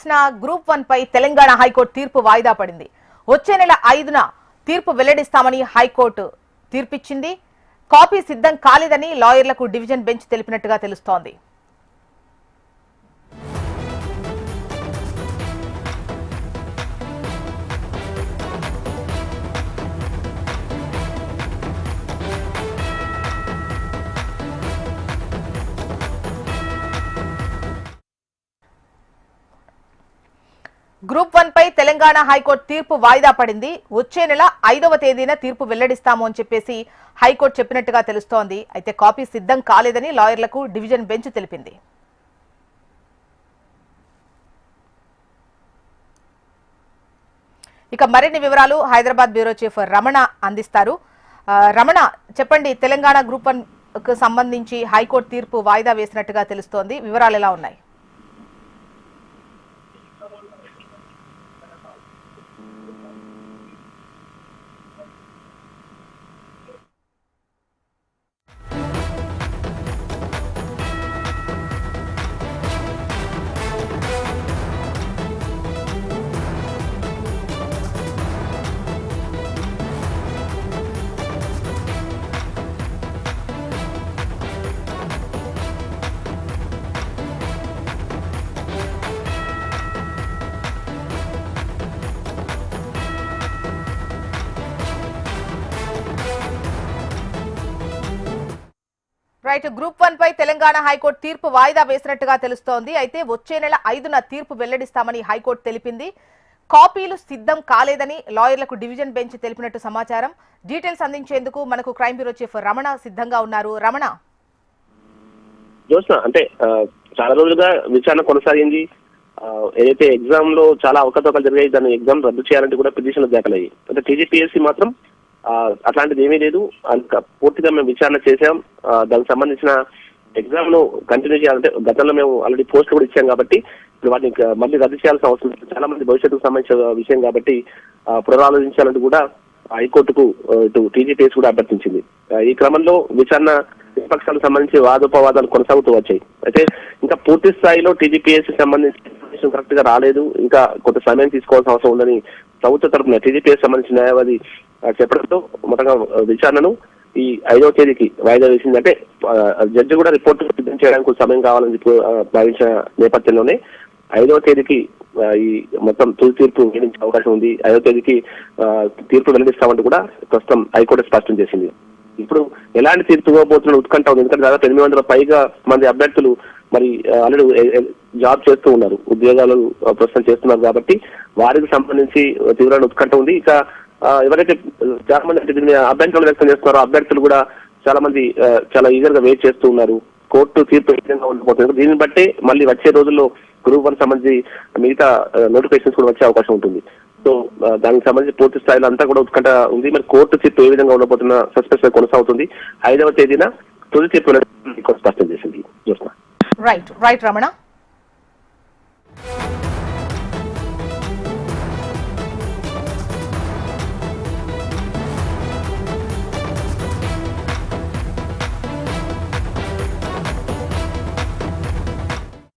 రాసిన గ్రూప్ 1 పై తెలంగాణ హైకోర్టు తీర్పు వాయిదా పడింది. వచ్చే నెల 5న తీర్పు వెల్లడిస్తామని హైకోర్టు తీర్పిచ్చింది. కాపీ సిద్ధం కాలేదని లాయర్లకు డివిజన్ బెంచ్ తెలిపినట్టుగా తెలుస్తోంది. గ్రూప్ 1 పై తెలంగాణ హైకోర్టు తీర్పు వాయిదా పడింది. వచ్చే నెల 5వ తేదీన తీర్పు వెల్లడిస్తాము అని చెప్పేసి హైకోర్టు చెప్పినట్టుగా తెలుస్తోంది. అయితే కాపీ సిద్ధం కాలేదని లాయర్లకు డివిజన్ బెంచ్ తెలిపింది. ఇక మరిన్ని వివరాలు హైదరాబాద్ బ్యూరో చీఫ్ రమణ అందిస్తారు. రమణ, చెప్పండి, తెలంగాణ గ్రూప్ 1 కు సంబంధించి హైకోర్టు తీర్పు వాయిదా వేసినట్టుగా తెలుస్తోంది. వివరాలు ఎలా ఉన్నాయి? రైట్, గ్రూప్ 1 పై తెలంగాణ హైకోర్టు తీర్పు వాయిదా వేసినట్టుగా తెలుస్తోంది. అయితే వచ్చే నెల 5న తీర్పు వెల్లడిస్తామని హైకోర్టు తెలిపింది. కాపీలు సిద్ధం కాలేదని లాయర్లకు డివిజన్ బెంచ్ తెలిపినట్టు సమాచారం. డీటెయిల్స్ అందించేందుకు మనకు క్రైమ్ బ్యూరో చీఫ్ రమణ సిద్ధంగా ఉన్నారు. రమణ, అంటే చాలా రోజులుగా విచారణ కొనసాగింది. ఏదైతే ఎగ్జామ్ లో చాలా అవకతవకలు జరిగాయి, దాన్ని ఎగ్జామ్ రద్దు చేయాలంటే కూడా పిటిషన్లు దాఖలయ్యాయి. అంటే టీజీపీఎస్సీ మాత్రం అట్లాంటిది ఏమీ లేదు, పూర్తిగా మేము విచారణ చేశాం. దానికి సంబంధించిన ఎగ్జామ్ ను కంటిన్యూ చేయాలంటే గతంలో మేము ఆల్రెడీ పోస్ట్ కూడా ఇచ్చాం కాబట్టి ఇప్పుడు వాటిని మళ్ళీ రద్దు చేయాల్సిన అవసరం లేదు. చాలా మంది భవిష్యత్తుకు సంబంధించిన విషయం కాబట్టి పునరాలోచించాలంటూ కూడా హైకోర్టుకు ఇటు టీజీపీఎస్ కూడా అభ్యర్థించింది. ఈ క్రమంలో విచారణ విపక్షాలకు సంబంధించి వాదోపవాదాలు కొనసాగుతూ వచ్చాయి. అయితే ఇంకా పూర్తి స్థాయిలో టీజీపీఎస్ సంబంధించిన కరెక్ట్ గా రాలేదు, ఇంకా కొంత సమయం తీసుకోవాల్సిన అవసరం ఉందని ప్రభుత్వ తరఫున టీజీపీఎస్ సంబంధించిన న్యాయవాది చెప్పడంతో మొత్తంగా విచారణను ఈ 5వ తేదీకి వాయిదా వేసింది. అంటే జడ్జి కూడా రిపోర్ట్ సిద్ధం చేయడానికి సమయం కావాలని చెప్పి భావించిన నేపథ్యంలోనే 5వ తేదీకి ఈ మొత్తం తుది తీర్పు వెల్లడించే అవకాశం ఉంది. 5వ తేదీకి తీర్పు వెల్లడిస్తామంటూ కూడా ప్రస్తుతం హైకోర్టు స్పష్టం చేసింది. ఇప్పుడు ఎలాంటి తీర్పు ఇవ్వబోతున్న ఉత్కంఠ ఉంది. ఎందుకంటే దాదాపు 800 పైగా మంది అభ్యర్థులు మరి ఆల్రెడీ జాబ్ చేస్తూ ఉన్నారు, ఉద్యోగాలు ప్రస్తుతం చేస్తున్నారు కాబట్టి వారికి సంబంధించి తీవ్రమైన ఉత్కంఠ ఉంది. ఇక ఎవరైతే చాలా మంది అంటే దీని అభ్యంతరాలు వ్యక్తం చేస్తున్నారో అభ్యర్థులు కూడా చాలా మంది చాలా ఈగర్ గా వెయిట్ చేస్తూ ఉన్నారు. కోర్టు తీర్పు ఏ విధంగా ఉండబోతుంది, దీన్ని బట్టే మళ్ళీ వచ్చే రోజుల్లో గ్రూప్ 1 సంబంధించి మిగతా నోటిఫికేషన్స్ కూడా వచ్చే అవకాశం ఉంటుంది. సో దానికి సంబంధించి పూర్తి స్థాయిలో అంతా కూడా ఉత్కంఠ ఉంది. మరి కోర్టు తీర్పు ఏ విధంగా ఉండబోతున్న సస్పెన్స్ కొనసాగుతుంది. 5వ తేదీన తుది తీర్పు స్పష్టం చేసింది. రైట్ రమణ.